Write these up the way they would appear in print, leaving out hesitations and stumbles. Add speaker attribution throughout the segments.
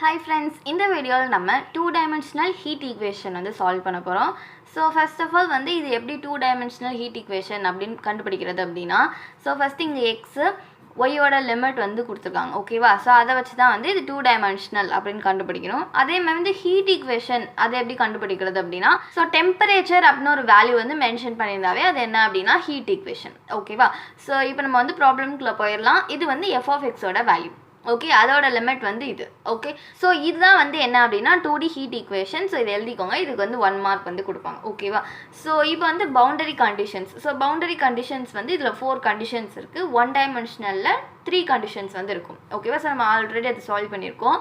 Speaker 1: Hi friends, in the video நம்ம 2-dimensional heat equation வந்து solve பண்ண போறோம். So first of all வந்து இது எப்படி 2-dimensional heat equation அப்படினு கண்டுபிடிக்கிறது அப்படினா so first இங்க x y ஓட லிமிட் வந்து கொடுத்திருக்காங்க ஓகேவா சோ அத வச்சு தான் வந்து இது 2-dimensional அப்படினு கண்டுபிடிக்கணும். அதே மாதிரி வந்து heat equation அதை எப்படி கண்டுபிடிக்கிறது அப்படினா so temperature அப்படின ஒரு வேல்யூ வந்து மென்ஷன் பண்ணிருந்தாவே அது என்ன அப்படினா heat equation ஓகேவா சோ இப்போ நம்ம வந்து ப்ராப்ளம்க்குள்ள போயிரலாம். இது வந்து f of x ஓட வேல்யூ ஓகே அதோட லிமிட் வந்து இது ஓகே சோ இதுதான் வந்து என்ன அப்படினா 2D ஹீட் ஈக்குவேஷன் சோ இத எழுதிக்கோங்க இதுக்கு வந்து 1 மார்க் வந்து கொடுப்பாங்க ஓகேவா சோ இப்போ வந்து boundary conditions so boundary conditions வந்து இதுல 4 கண்டிஷன்ஸ் இருக்கு 1 டைமென்ஷனல்ல 3 கண்டிஷன்ஸ் வந்து இருக்கும் ஓகேவா சோ நம்ம ஆல்ரெடி அது சால்வ் பண்ணிருக்கோம்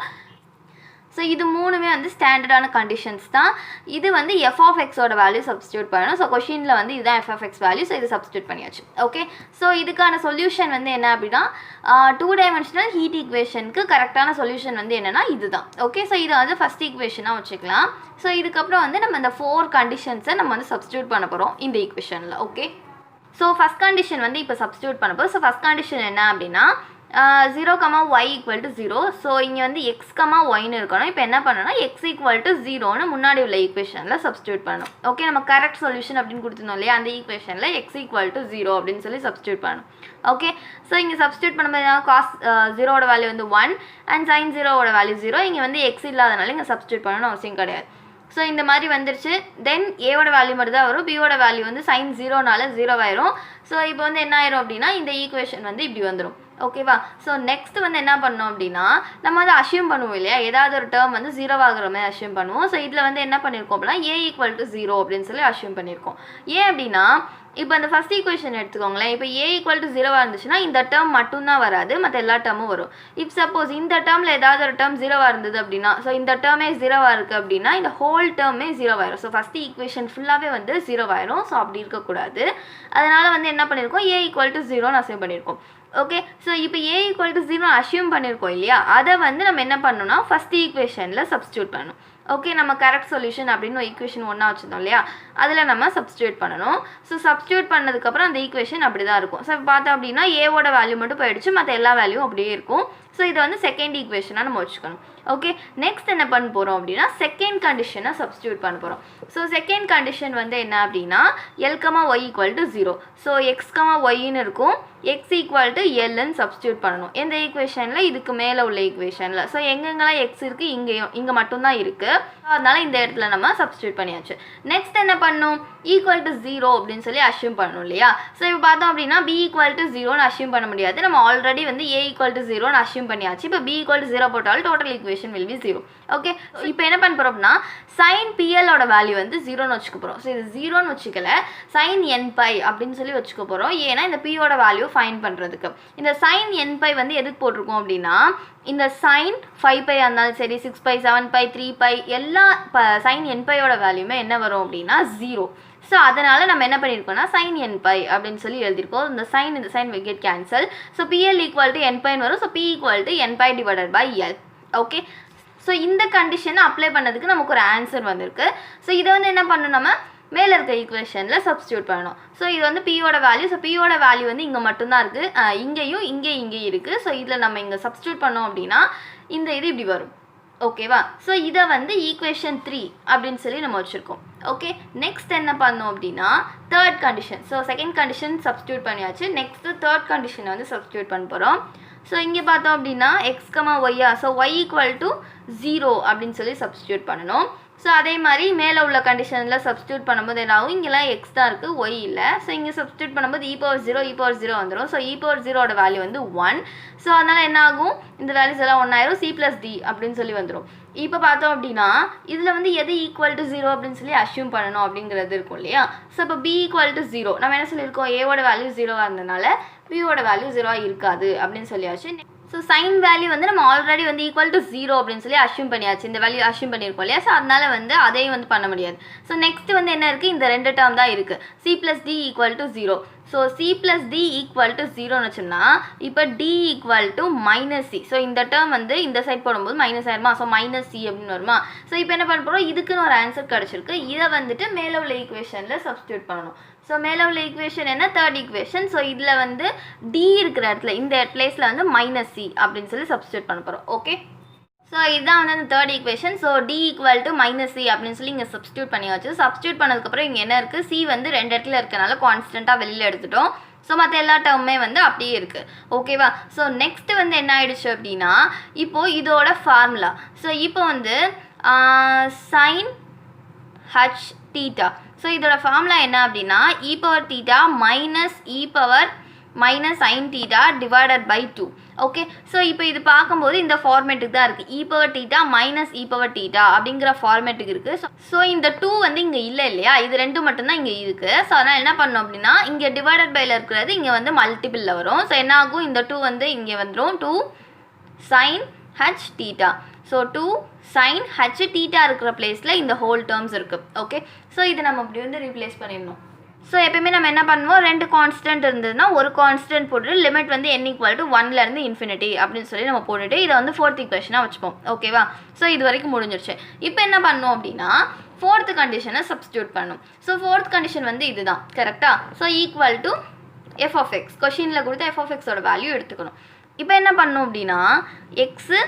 Speaker 1: So இது மூணுமே வந்து ஸ்டாண்டர்டான கண்டிஷன்ஸ் தான் இது வந்து f of x ஓட வேல்யூ சப்ஸ்டிட்யூட் பண்ணனும் சோ क्वेश्चनல வந்து இதுதான் f of x value so இது சப்ஸ்டிட்யூட் பண்ணியாச்சு ஓகே சோ இதுக்கான சொல்யூஷன் வந்து என்ன அப்படினா 2 டைமென்ஷனல் ஹீட் ஈக்குவேஷனுக்கு கரெக்ட்டான சொல்யூஷன் வந்து என்னன்னா இதுதான் ஓகே சோ இது வந்து ஃபர்ஸ்ட் ஈக்குவேஷனா வச்சுக்கலாம் சோ இதுக்கு அப்புறம் வந்து நம்ம இந்த 4 கண்டிஷன்ஸை நம்ம வந்து சப்ஸ்டிட்யூட் பண்ண போறோம் இந்த ஈக்குவேஷன்ல ஓகே சோ ஃபர்ஸ்ட் கண்டிஷன் வந்து இப்போ சப்ஸ்டிட்யூட் பண்ண போறோம் சோ ஃபர்ஸ்ட் கண்டிஷன் என்ன அப்படினா 0, y equal to 0 so இங்க வந்து x, y னு இருக்கணும் இப்போ என்ன பண்ணனும்னா x equal to 0 னு முன்னாடி உள்ள ஈக்குவேஷன்ல சப்ஸ்டிட்யூட் பண்ணனும் ஓகே நம்ம கரெக்ட் சொல்யூஷன் அப்படினு கொடுத்திருந்தோம் இல்லையா அந்த ஈக்குவேஷன்ல x equal to 0 அப்படினு சொல்லி சப்ஸ்டிட்யூட் பண்ணனும் ஓகே சோ இங்க சப்ஸ்டிட்யூட் பண்ணும்போது cos 0 ஓட வேல்யூ வந்து 1 and sin 0 ஓட வேல்யூ 0 இங்க வந்து x இல்லாதனால இங்க சப்ஸ்டிட்யூட் பண்ணனும் அவசியம் கிடையாது சோ இந்த மாதிரி வந்துருச்சு தென் a ஓட வேல்யூ மட்டும் தான் வரும் b ஓட வேல்யூ வந்து sin 0 னால 0 ஆயிரும் சோ இப்போ வந்து என்ன ஆயிரும் அப்படினா இந்த ஈக்குவேஷன் வந்து இப்படி வந்துரும் ஓகேவா சோ நெக்ஸ்ட் வந்து என்ன பண்ணனும் அப்படினா நம்ம வந்து அஸ்யூம் பண்ணுவோம் இல்லையா ஏதாவது ஒரு டேர்ம் வந்து 0 ஆகுற மாதிரி அஸ்யூம் பண்ணுவோம் சோ இதுல வந்து என்ன பண்ணிருக்கோம் அப்படினா a = 0 அப்படினு சொல்லி அஸ்யூம் பண்ணிருக்கோம் ஏன் அப்படினா இப்போ அந்த ஃபர்ஸ்ட் ஈக்குவேஷன் எடுத்துக்கோங்களேன் இப்போ a = 0 ஆ இருந்துச்சுனா இந்த டேர்ம் மட்டும் தான் வராது மத்த எல்லா டேர்மும் வரும் இஃப் சப்போஸ் இந்த டேர்ம்ல ஏதாவது ஒரு டேர்ம் 0 ஆ இருந்தது அப்படினா சோ இந்த டேர்மே 0 ஆ இருக்கு அப்படினா இந்த ஹோல் டேர்மே 0 ஆயிரும் சோ ஃபர்ஸ்ட் ஈக்குவேஷன் ஃபுல்லாவே வந்து 0 ஆயிரும் சோ அப்படி இருக்க கூடாது அதனால வந்து என்ன பண்ணிருக்கோம் a = 0 னு அஸ்யூம் பண்ணிருக்கோம் ஓகே சோ இப்போ a = 0 அஸ்யூம் பண்ணிருக்கோம் இல்லையா அத வந்து நம்ம என்ன பண்ணனும்னா ஃபர்ஸ்ட் ஈக்குவேஷன்ல சப்ஸ்டிட்யூட் பண்ணனும் ஓகே நம்ம கரெக்ட் சொல்யூஷன் அப்படினு ஈக்குவேஷன் 1 வச்சிருந்தோம் இல்லையா அதுல நம்ம சப்ஸ்டிட்யூட் பண்ணனும் சோ சப்ஸ்டிட்யூட் பண்ணதுக்கு அப்புறம் அந்த ஈக்குவேஷன் அப்படியே தான் இருக்கும் சோ பார்த்தா அப்படினா a ஓட வேல்யூ மட்டும் போயிடுச்சு மத்த எல்லா வேல்யூவும் அப்படியே இருக்கும் சோ இது வந்து செகண்ட் ஈக்குவேஷனா நம்ம வச்சுக்கணும் ஓகே நெக்ஸ்ட் என்ன பண்ண போறோம் அப்படினா செகண்ட் கண்டிஷனை சப்ஸ்டிட்யூட் பண்ண போறோம் சோ செகண்ட் கண்டிஷன் வந்து என்ன அப்படினா l, y = 0 so x, y ன்னு இருக்கும் x = l ன்னு சப்ஸ்டிட்யூட் பண்ணனும் இந்த ஈக்குவேஷன்ல இதுக்கு மேல உள்ள ஈக்குவேஷன்ல சோ எங்கெங்கலாம் x இருக்கு இங்க மட்டும் தான் இருக்கு அதனால இந்த இடத்துல நம்ம சப்ஸ்டிட்யூட் பண்ணியாச்சு நெக்ஸ்ட் என்ன பண்ணனும் =0 அப்படினு சொல்லி அஸ்யூம் பண்ணனும் இல்லையா சோ இப்போ பார்த்தோம் அப்படினா b = 0 னு அஸ்யூம் பண்ண முடியாது நம்ம ஆல்ரெடி வந்து a = 0 னு அஸ்யூம் பண்ணியாச்சு இப்போ b = 0 போட்டால் total equation will be 0 okay இப்போ என்ன பண்ண போறோம்னா sin pl ஓட வேல்யூ வந்து 0 னு வச்சுக்க போறோம் சோ இது 0 னு வச்சுக்கல sin nπ அப்படினு சொல்லி வச்சுக்க போறோம் ஏனா இந்த p ஓட வேல்யூ ஃபைண்ட் பண்றதுக்கு இந்த sin nπ வந்து எதுக்கு போட்டுருக்கோம் அப்படினா இந்த sin 5π இருந்தாலும் சரி 6π 7π 3π எல்லா sin nπ ஓட வேல்யூமே என்ன வரும் அப்படினா 0 சோ அதனால நம்ம என்ன பண்ணிருக்கோம்னா sin nπ அப்படினு சொல்லி எழுதிருக்கோம் இந்த sin will get cancel so pl = nπ ன்னு வரும் so p = nπ / l okay so இந்த கண்டிஷனை அப்ளை பண்ணதுக்கு நமக்கு ஒரு ஆன்சர் வந்திருக்கு சோ இத வந்து என்ன பண்ணனும் நம்ம மேல இருக்க ஈக்குவேஷன்ல சப்ஸ்டிட்யூட் பண்ணனும் சோ இது வந்து p ஓட வேல்யூ சோ p ஓட வேல்யூ வந்து இங்க மட்டும் தான் இருக்கு இங்கேயும் இங்கே இருக்கு சோ இதுல நம்ம இங்க சப்ஸ்டிட்யூட் பண்ணோம் அப்படினா இந்த இது இப்படி வரும் ஓகேவா சோ இத வந்து ஈக்குவேஷன் 3 அப்படினு சொல்லி நம்ம வச்சிருக்கோம் ஓகே நெக்ஸ்ட் என்ன பண்ணனும் அப்படினா third condition so second condition substitute பண்ணியாச்சு நெக்ஸ்ட் தேர்ட் கண்டிஷன் வந்து சப்ஸ்டிட்யூட் பண்ண போறோம் சோ இங்க பார்த்தோம் அப்படினா x, y சோ y = 0 அப்படினு சொல்லி சப்ஸ்டிட்யூட் பண்ணனும் சோ அதே மாதிரி மேல உள்ள கண்டிஷன்ல சப்ஸ்டிட்யூட் பண்ணும்போது என்ன ஆகும் இங்கலாம் x தான் இருக்கு y இல்ல சோ இங்க சப்ஸ்டிட்யூட் பண்ணும்போது e0 வந்துரும் சோ e0 ஓட வேல்யூ வந்து 1 சோ அதனால என்ன ஆகும் இந்த வேல்யூஸ் எல்லாம் 1 ஆயிரும் c + d அப்படினு சொல்லி வந்துரும் இப்போ பார்த்தோம் அப்படினா இதுல வந்து எது = 0 அப்படினு சொல்லி அஸ்யூம் பண்ணனும் அப்படிங்கிறது இருக்கும் இல்லையா சோ இப்போ b = 0 நம்ம என்ன சொல்லிருக்கோம் a ஓட வேல்யூ 0 ஆ இருந்தனால b ஓட வேல்யூ 0 ஆ இருக்காது அப்படினு சொல்லியாச்சு சோ sin வேல்யூ வந்து நம்ம ஆல்ரெடி வந்து =0 அப்படினு சொல்லி அஸ்யூம் பண்ணியாச்சு இந்த வேல்யூ அஸ்யூம் பண்ணிருக்கோம் இல்லையா சோ அதனால வந்து அதையும் வந்து பண்ண முடியாது சோ நெக்ஸ்ட் வந்து என்ன இருக்கு இந்த ரெண்டு டேர்ம் தான் இருக்கு c + d = 0 so c + d = 0 னு சொன்னா இப்போ d = -c சோ இந்த டேர்ம் வந்து இந்த சைடு போடும்போது மைனஸ் ஆயிருமா சோ -c அப்படினு வருமா சோ இப்போ என்ன பண்ணப் போறோம் இதுக்குன்னு ஒரு ஆன்சர் கிடைச்சிருக்கு இத வந்துட்டு மேல உள்ள ஈக்குவேஷன்ல சப்ஸ்டிட்யூட் பண்ணனும் சோ மேல உள்ள ஈக்குவேஷன் என்ன தேர்ட் ஈக்குவேஷன் சோ இதுல வந்து d இருக்கிற இடத்துல இந்த பிளேஸ்ல வந்து -c அப்படினு சொல்லி சப்ஸ்டிட்யூட் பண்ணப் போறோம் ஓகே ஸோ இதுதான் வந்து அந்த third equation. So D equal to minus C அப்படின்னு சொல்லி இங்கே சப்ஸ்டியூட் பண்ணியாச்சு. சப்ஸ்டியூட் பண்ணதுக்கப்புறம் இங்கே என்ன இருக்குது, சி வந்து 2 இடத்துல இருக்கனால கான்ஸ்டண்ட்டாக வெளியில் எடுத்துட்டோம். ஸோ மற்ற எல்லா டேர்முமே வந்து அப்படியே இருக்குது. ஓகேவா? ஸோ நெக்ஸ்ட்டு வந்து என்ன ஆயிடுச்சு அப்படின்னா, இப்போது இதோட ஃபார்முலா. ஸோ இப்போ வந்து சைன் ஹச் தீட்டா. ஸோ இதோட ஃபார்முலா என்ன அப்படின்னா, e power theta minus e power minus sine theta divided by 2. Okay, so இப்போ இது பார்க்கும்போது இந்த ஃபார்மேட்டுக்கு தான் இருக்குது. E power theta minus e power theta அப்படிங்கிற ஃபார்மேட்டுக்கு இருக்குது. ஸோ இந்த 2 வந்து இங்கே இல்லை இல்லையா, இது 2 மட்டும்தான் இங்கே இருக்குது. ஸோ அதனால் என்ன பண்ணோம் அப்படின்னா, இங்கே டிவைடட் பையில் இருக்கிறது இங்கே வந்து மல்டிபிளில் வரும். ஸோ என்ன ஆகும், இந்த 2 வந்து இங்கே வந்துடும் 2 sign h theta. So 2 sign h theta இருக்கிற பிளேஸில் இந்த ஹோல் டேர்ம்ஸ் இருக்குது. ஓகே, ஸோ இது நம்ம இப்படி வந்து ரீப்ளேஸ் பண்ணிடணும். ஸோ எப்பயுமே நம்ம என்ன பண்ணுவோம், 2 கான்ஸ்டன்ட் இருந்ததுன்னா ஒரு கான்ஸ்டன்ட் போட்டுட்டு லிமிட் வந்து n ஈக்குவல் டு 1லேருந்து இன்ஃபினிட்டி அப்படின்னு சொல்லி நம்ம போட்டுட்டு இதை வந்து 4th ஈக்குவேஷனாக வச்சுப்போம். ஓகேவா? ஸோ இது வரைக்கும் முடிஞ்சிருச்சு. இப்போ என்ன பண்ணோம் அப்படின்னா 4th கண்டிஷனை சப்ஸ்டியூட் பண்ணணும். ஸோ 4th கண்டிஷன் வந்து இதுதான் கரெக்டாக. So equal to F of X, கொஷினில் கொடுத்த எஃப் ஆஃப் எக்ஸோட வேல்யூ எடுத்துக்கணும். இப்போ என்ன பண்ணணும் அப்படின்னா X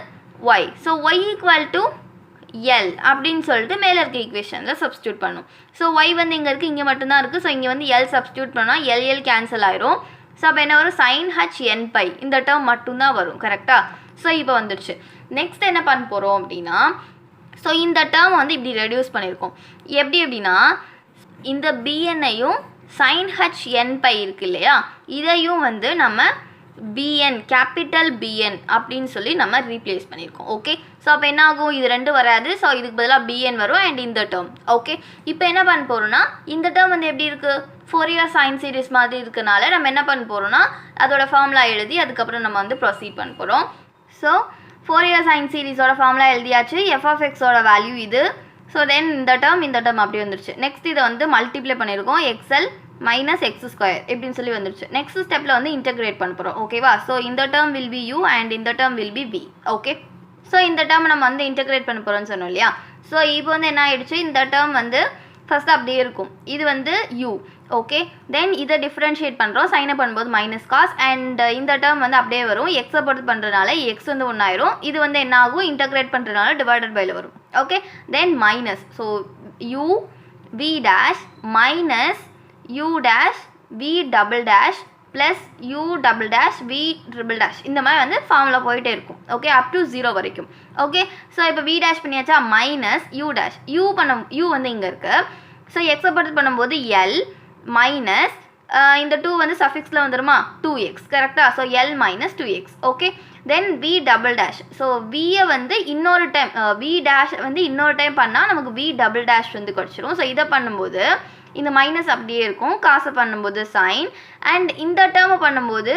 Speaker 1: Y, so Y equal to L அப்படின்னு சொல்லிட்டு மேலே இருக்க ஈக்குவேஷனில் சப்ஸ்டியூட் பண்ணும். ஸோ ஒய் வந்து இங்கே இருக்குது, இங்கே மட்டும்தான் இருக்குது. ஸோ இங்கே வந்து எல் சப்ஸ்டியூட் பண்ணால் எல் கேன்சல் ஆயிரும். ஸோ அப்போ என்ன வரும், சைன் ஹச் என் பை, இந்த டேர்ம் மட்டும்தான் வரும். கரெக்டாக? ஸோ இப்போ வந்துடுச்சு. நெக்ஸ்ட் என்ன பண்ண போகிறோம் அப்படின்னா, ஸோ இந்த டேர்ம் வந்து இப்படி ரெடியூஸ் பண்ணியிருக்கோம். எப்படி அப்படின்னா, இந்த பிஎன்னையும் சைன் ஹச் என் பை இருக்கு இல்லையா, இதையும் வந்து நம்ம பிஎன், கேபிட்டல் பிஎன் அப்படின்னு சொல்லி நம்ம ரீப்ளேஸ் பண்ணியிருக்கோம். ஓகே, ஸோ அப்போ என்ன ஆகும், இது 2 வராது. ஸோ இதுக்கு பதிலாக பிஎன் வரும் அண்ட் இந்த டேர்ம். ஓகே, இப்போ என்ன பண்ண போகிறோம்னா, இந்த டேர்ம் வந்து எப்படி இருக்குது, ஃபோரியர் சைன் சீரிஸ் மாதிரி இருக்கனால நம்ம என்ன பண்ண போகிறோம்னா அதோட ஃபார்முலா எழுதி அதுக்கப்புறம் நம்ம வந்து ப்ரொசீட் பண்ண போகிறோம். ஸோ ஃபோரியர் சைன் சீரிஸோட ஃபார்முலா எழுதியாச்சு. எஃப் ஆஃப் எக்ஸோட வேல்யூ இது. ஸோ தென் இந்த டேர்ம் அப்படி வந்துருச்சு. நெக்ஸ்ட் இதை வந்து மல்டிப்ளை பண்ணியிருக்கோம், எக்ஸ்எல் மைனஸ் எக்ஸ் ஸ்கொயர் இப்படின்னு சொல்லி வந்துருச்சு. நெக்ஸ்ட் ஸ்டெப்பில் வந்து இன்டெகிரேட் பண்ண போகிறோம். ஓகேவா? ஸோ இந்த term will be u and இந்த term will be v. Okay, so இந்த டேர்ம் நம்ம வந்து இன்டெகிரேட் பண்ண போகிறோம்னு சொன்னோம் இல்லையா. ஸோ இப்போ வந்து என்ன ஆகிடுச்சு, இந்த டேர்ம் வந்து ஃபஸ்ட்டு அப்படியே இருக்கும், இது வந்து யூ. ஓகே, தென் இதை டிஃப்ரென்ஷியேட் பண்ணுறோம், சைனை பண்ணும்போது மைனஸ் காஸ் அண்ட் இந்த டேர்ம் வந்து அப்படியே வரும். எக்ஸை பொறுத்து பண்ணுறதுனால எக்ஸ் வந்து 1 ஆயிரும். இது வந்து என்ன ஆகும், இன்டெகிரேட் பண்ணுறதுனால டிவைடட் பையில் வரும். Okay, then minus, so U V dash minus you dash V double dash plus U double dash V triple dash, இந்த மாதிரி வந்து ஃபார்முலா போயிட்டே இருக்கும். ஓகே, அப் டு 0 வரைக்கும். ஓகே, ஸோ இப்போ வி டேஷ் பண்ணியாச்சா, மைனஸ் யூ டேஷ், யூ வந்து இங்கே இருக்குது. ஸோ எக்ஸை பொறுத்து பண்ணும்போது எல் மைனஸ் இந்த 2 வந்து சஃபிக்ஸில் வந்துடுமா 2x. கரெக்டாக? So l minus 2x. Okay, then v double dash, so வியை வந்து இன்னொரு டைம் வி டேஷ் வந்து இன்னொரு டைம் பண்ணால் நமக்கு வி டபுள் டேஷ் வந்து கிடச்சிரும். ஸோ இதை பண்ணும்போது இந்த மைனஸ் அப்படியே இருக்கும், காசை பண்ணும்போது சைன் அண்ட் இந்த டேர்மை பண்ணும்போது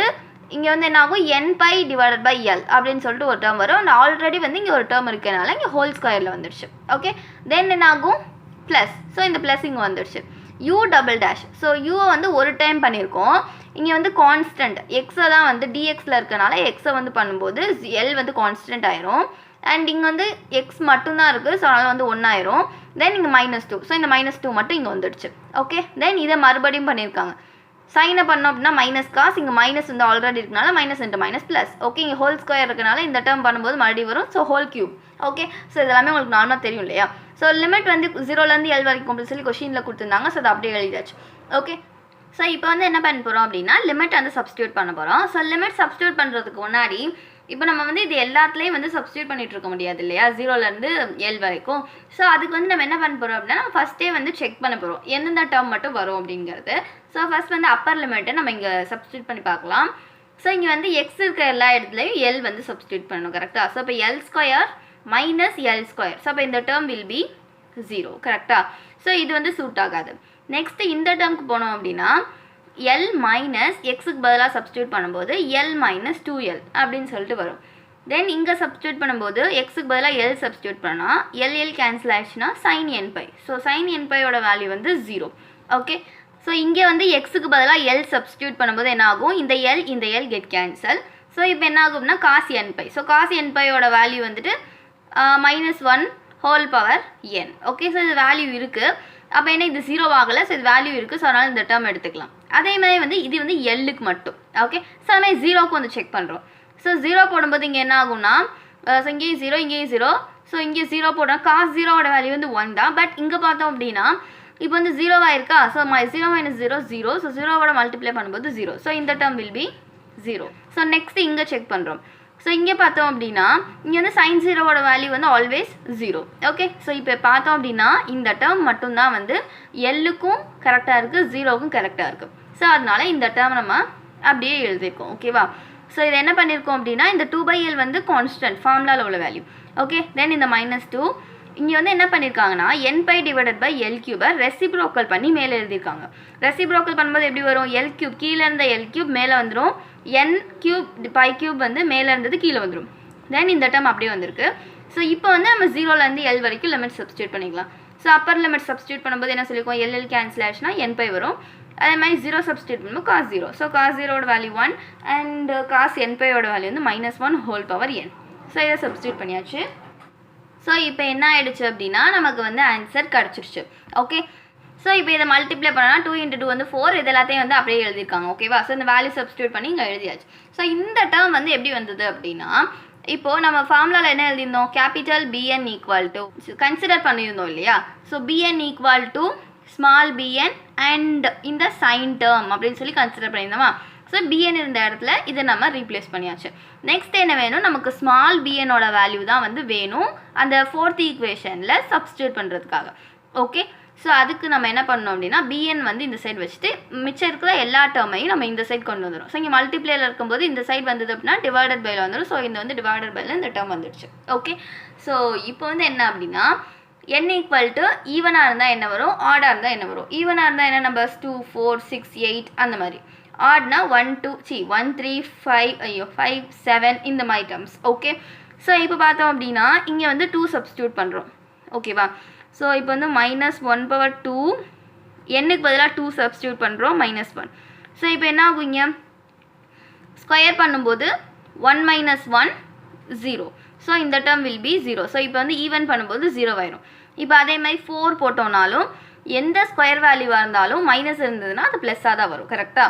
Speaker 1: இங்கே வந்து என்ன ஆகும், என் பை டிவைடட் பை எல் அப்படின்னு சொல்லிட்டு ஒரு டேர்ம் வரும். அண்ட் ஆல்ரெடி வந்து இங்கே ஒரு டேர்ம் இருக்கனால இங்கே ஹோல் ஸ்கொயரில் வந்துடுச்சு. ஓகே, தென் என்ன ஆகும் ப்ளஸ், ஸோ இந்த ப்ளஸ் இங்கே வந்துடுச்சு. யூ டபுள் டேஷ், ஸோ யூவை வந்து ஒரு டைம் பண்ணியிருக்கோம். இங்கே வந்து கான்ஸ்டன்ட் எக்ஸை தான் வந்து டிஎக்ஸில் இருக்கனால எக்ஸை வந்து பண்ணும்போது எல் வந்து கான்ஸ்டன்ட் ஆயிரும். அண்ட் இங்கே வந்து எக்ஸ் மட்டும்தான் இருக்குது, ஸோ அதனால் வந்து 1 ஆயிரும். தென் இங்கே -2, ஸோ இந்த -2 மட்டும் இங்கே வந்துடுச்சு. ஓகே, தென் இதை மறுபடியும் பண்ணியிருக்காங்க. சைனை பண்ணோம் அப்படின்னா மைனஸ் காஸ், இங்கே மைனஸ் வந்து ஆல்ரெடி இருக்கனால minus into minus plus. Okay, இங்கே ஹோல் ஸ்கொயர் இருக்கனால இந்த டேர்ம் பண்ணும்போது மறுபடியும் வரும், so whole cube. Okay, so இதெல்லாமே உங்களுக்கு நார்மலாக தெரியும் இல்லையா. ஸோ லிமிட் வந்து 0லேருந்து L வரைக்கும் அப்படின்னு சொல்லி கொஷினில் கொடுத்துருந்தாங்க. ஸோ அதை அப்படியே எழுதியாச்சு. ஓகே, ஸோ இப்போ வந்து என்ன பண்ண போகிறோம் அப்படின்னா லிமிட் வந்து சப்ஸ்டியூட் பண்ண போகிறோம். ஸோ லிமிட் சப்ஸ்டியூட் பண்ணுறதுக்கு முன்னாடி இப்போ நம்ம வந்து இது எல்லாத்துலேயும் வந்து சப்ஸ்டியூட் பண்ணிட்டு இருக்க முடியாது இல்லையா, 0லேருந்து L வரைக்கும். ஸோ அதுக்கு வந்து நம்ம என்ன பண்ண போகிறோம் அப்படின்னா நம்ம ஃபஸ்ட்டே வந்து செக் பண்ண போகிறோம் எந்தெந்த டேர்ம் மட்டும் வரும் அப்படிங்கிறது. ஸோ ஃபஸ்ட் வந்து அப்பர் லிமிட்டை நம்ம இங்கே சப்ஸ்டியூட் பண்ணி பார்க்கலாம். ஸோ இங்கே வந்து எக்ஸ் இருக்க எல்லா இடத்துலையும் எல் வந்து சப்ஸ்டியூட் பண்ணணும். கரெக்டாக? ஸோ இப்போ L square minus L square, so அப்போ இந்த டேர்ம் வில் பி 0. கரெக்டாக? ஸோ இது வந்து சூட் ஆகாது. நெக்ஸ்ட்டு இந்த டேர்முக்கு போனோம் அப்படின்னா எல் மைனஸ் எக்ஸுக்கு பதிலாக சப்ஸ்டியூட் பண்ணும்போது எல் மைனஸ் 2L அப்படின்னு சொல்லிட்டு வரும். தென் இங்கே சப்ஸ்டியூட் பண்ணும்போது எக்ஸுக்கு பதிலாக எல் சப்ஸ்டியூட் பண்ணால் எல் கேன்சல் ஆயிடுச்சுன்னா sine n pi. So sine n பையோட வேல்யூ வந்து 0. ஓகே, ஸோ இங்கே வந்து எக்ஸுக்கு பதிலாக எல் சப்ஸ்டியூட் பண்ணும்போது என்ன ஆகும், இந்த எல் கெட் கேன்சல். ஸோ இப்போ என்ன ஆகும்னா cos n pi. So cos n பையோட வேல்யூ வந்துட்டு -1 whole power n. Okay, so இது வேல்யூ இருக்குது. அப்போ என்ன இது 0 ஆகலை, ஸோ இது வேல்யூ இருக்குது. ஸோ அதனால் இந்த டேர்ம் எடுத்துக்கலாம். அதே மாதிரி வந்து இது வந்து எல்லுக்கு மட்டும். ஓகே, ஸோ அது மாதிரி 0க்கு வந்து செக் பண்ணுறோம். ஸோ 0 போடும்போது இங்கே என்ன ஆகும்னா ஸோ இங்கேயும் 0 இங்கேயும் 0. ஸோ இங்கே 0 போட்டோம். காஸ் 0வோட வேல்யூ வந்து 1 தான். பட் இங்கே பார்த்தோம் அப்படின்னா இப்போ வந்து 0வாக இருக்கா. ஸோ 0 - 0 0. ஸோ 0வோட மல்டிப்ளை பண்ணும்போது 0. ஸோ இந்த term will B 0. So next இங்கே செக் பண்ணுறோம். ஸோ இங்கே பார்த்தோம் அப்படின்னா இங்கே வந்து சைன் 0வோட வேல்யூ வந்து ஆல்வேஸ் 0. ஓகே. ஸோ இப்போ பார்த்தோம் அப்படின்னா இந்த டேர்ம் மட்டும்தான் வந்து எல்லுக்கும் கரெக்டாக இருக்குது, 0க்கும் கரெக்டாக இருக்குது. ஸோ அதனால இந்த டேர்ம் நம்ம அப்படியே எழுதியிருக்கோம். ஓகேவா. ஸோ இதை என்ன பண்ணியிருக்கோம் அப்படின்னா இந்த 2/L வந்து கான்ஸ்டன்ட் ஃபார்முலாவில் உள்ள வேல்யூ. ஓகே. தென் இந்த -2 இங்கே வந்து என்ன பண்ணியிருக்காங்கன்னா n π / L³ ரெசிப்ரோக்கல் பண்ணி மேலே எழுதியிருக்காங்க. ரெசிப்ரோக்கல் பண்ணும்போது எப்படி வரும், L³ கீழே இருந்த L³ மேலே வந்துடும், n³ π³ வந்து மேலே இருந்தது கீழே வந்துடும். தென் இந்த டேர்ம் அப்படியே வந்திருக்கு. ஸோ இப்போ வந்து நம்ம 0லேருந்து L வரைக்கும் லிமிட் சப்ஸ்டியூட் பண்ணிக்கலாம். ஸோ அப்பர் லிமிட் சப்ஸ்டியூட் பண்ணும்போது என்ன சொல்லியிருக்கோம், LL கேன்சல் ஆச்சுன்னா n π வரும். அதே மாதிரி 0 சப்ஸ்டியூட் பண்ணும்போது cos 0. ஸோ cos 0வோட value 1 and cos n π value வந்து -1/n. ஸோ இதை சப்ஸ்டியூட் பண்ணியாச்சு. ஸோ இப்போ என்ன ஆயிடுச்சு அப்படின்னா நமக்கு வந்து ஆன்சர் கிடச்சிருச்சு. ஓகே. ஸோ இப்போ இதை மல்டிப்ளை பண்ணால் 2 × 2 வந்து 4. இது எல்லாத்தையும் வந்து அப்படியே எழுதியிருக்காங்க. ஓகேவா. ஸோ இந்த வேல்யூ சப்ஸ்டியூட் பண்ணி இங்கே எழுதியாச்சு. ஸோ இந்த டேர்ம் வந்து எப்படி வந்தது அப்படின்னா இப்போது நம்ம ஃபார்முலாவில் என்ன எழுதியிருந்தோம், கேபிட்டல் BN = கன்சிடர் பண்ணியிருந்தோம் இல்லையா. So BN = small bn and இந்த சைன் டேர்ம் அப்படின்னு சொல்லி கன்சிடர் பண்ணியிருந்தோமா. ஸோ BN இருந்த இடத்துல இதை நம்ம ரீப்ளேஸ் பண்ணியாச்சு. நெக்ஸ்ட் என்ன வேணும், நமக்கு ஸ்மால் BNோட வேல்யூ தான் வந்து வேணும் அந்த 4th ஈக்குவேஷனில் சப்ஸ்டியூட் பண்ணுறதுக்காக. ஓகே. ஸோ அதுக்கு நம்ம என்ன பண்ணோம் அப்படின்னா BN வந்து இந்த சைடு வச்சுட்டு மிச்சம் இருக்கிற எல்லா டேர்மையும் நம்ம இந்த சைடு கொண்டு வந்துடும். ஸோ இங்கே மல்டிப்ளேயில் இருக்கும்போது இந்த சைடு வந்தது அப்படின்னா டிவைடட் பையில் வந்துடும். ஸோ இந்த வந்து டிவைடட் பையில் இந்த டேர்ம் வந்துடுச்சு. ஓகே. ஸோ இப்போ வந்து என்ன அப்படின்னா n = ஈவனாக இருந்தால் என்ன வரும், ஆடாக இருந்தால் என்ன வரும். ஈவனாக இருந்தால் என்ன நம்பர்ஸ் 2 4 6 8 அந்த மாதிரி. ஆட்னா 1 3 5 7 இந்த மாதிரி டேர்ம்ஸ். ஓகே. ஸோ இப்போ பார்த்தோம் அப்படின்னா இங்கே வந்து 2 சப்ஸ்டியூட் பண்ணுறோம். ஓகேவா. ஸோ இப்போ வந்து -1/2 n-க்கு பதிலாக 2 சப்ஸ்டியூட் பண்ணுறோம் -1. ஸோ இப்போ என்ன ஆகும், இங்கே ஸ்கொயர் பண்ணும்போது 1 - 1 0. ஸோ இந்த டேர்ம் வில் பி 0. ஸோ இப்போ வந்து ஈவன் பண்ணும்போது 0 ஆயிரும். இப்போ அதே மாதிரி 4 போட்டோம்னாலும் எந்த ஸ்கொயர் வேல்யூவாக இருந்தாலும் மைனஸ் இருந்ததுன்னா அது ப்ளஸ்ஸாக தான் வரும். கரெக்டாக.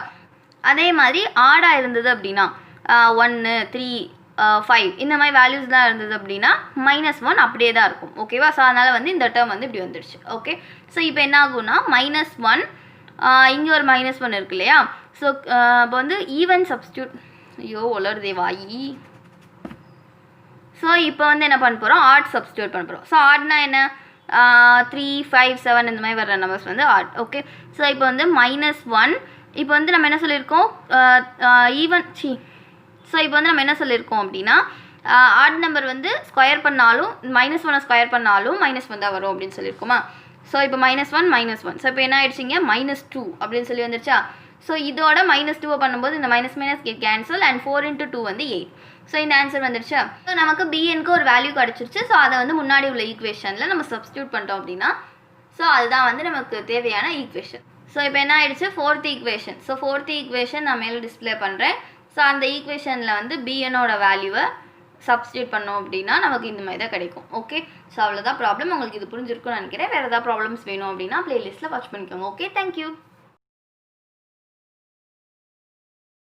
Speaker 1: அதே மாதிரி ஆடாக இருந்தது அப்படின்னா 1 3 5 இந்த மாதிரி வேல்யூஸ் தான் இருந்தது அப்படின்னா -1 அப்படியே தான் இருக்கும். ஓகேவா. ஸோ அதனால் வந்து இந்த டேர்ம் வந்து இப்படி வந்துடுச்சு. ஓகே. ஸோ இப்போ என்ன ஆகும்னா -1 இங்கே ஒரு -1 இருக்கு இல்லையா. ஸோ இப்போ வந்து ஈவன் சப்ஸ்டியூட் ஒலருதே வாயி. ஸோ இப்போ வந்து என்ன பண்ண போகிறோம், ஆட் சப்ஸ்டியூட் பண்ண போகிறோம். ஸோ ஆட்னா என்ன 3 5 7 இந்த மாதிரி வர்ற நம்பர்ஸ் வந்து ஆட். ஓகே. ஸோ இப்போ வந்து -1 இப்போ வந்து நம்ம என்ன சொல்லியிருக்கோம் ஸோ இப்போ வந்து நம்ம என்ன சொல்லியிருக்கோம் அப்படின்னா ஆட் நம்பர் வந்து ஸ்கொயர் பண்ணாலும் -1 ஸ்கொயர் பண்ணாலும் -1 தான் வரும் அப்படின்னு சொல்லியிருக்கோமா. ஸோ இப்போ -1 -1. ஸோ இப்போ என்ன ஆயிடுச்சிங்க -2 அப்படின்னு சொல்லி வந்துருச்சா. ஸோ இதோட -2 பண்ணும்போது இந்த மைனஸ் கெட் கேன்சல் அண்ட் 4 × 2 வந்து 8. ஸோ இந்த ஆன்சர் வந்துடுச்சா. ஸோ நமக்கு BNக்கு ஒரு வேல்யூ கிடச்சிருச்சு. ஸோ அதை வந்து முன்னாடி உள்ள ஈக்குவேஷனில் நம்ம சப்ஸ்டியூட் பண்ணிட்டோம் அப்படின்னா ஸோ அதுதான் வந்து நமக்கு தேவையான ஈக்குவேஷன். ஸோ இப்போ என்ன ஆயிடுச்சு, 4th equation. So 4th equation நான் மேலே டிஸ்பிளே பண்ணுறேன். ஸோ அந்த ஈக்குவேஷனில் வந்து BNோட வேல்யூவை சப்ஸ்டியூட் பண்ணோம் அப்படின்னா நமக்கு இந்த மாதிரி தான் கிடைக்கும். ஓகே. ஸோ அவ்வளோதான் ப்ராப்ளம். உங்களுக்கு இது புரிஞ்சிருக்கும்னு நினைக்கிறேன். வேறு ஏதாவது ப்ராப்ளம்ஸ் வேணும் அப்படின்னா ப்ளேலிஸ்ட்டில் வாட்ச் பண்ணிக்கோங்க. ஓகே. தேங்க்யூ.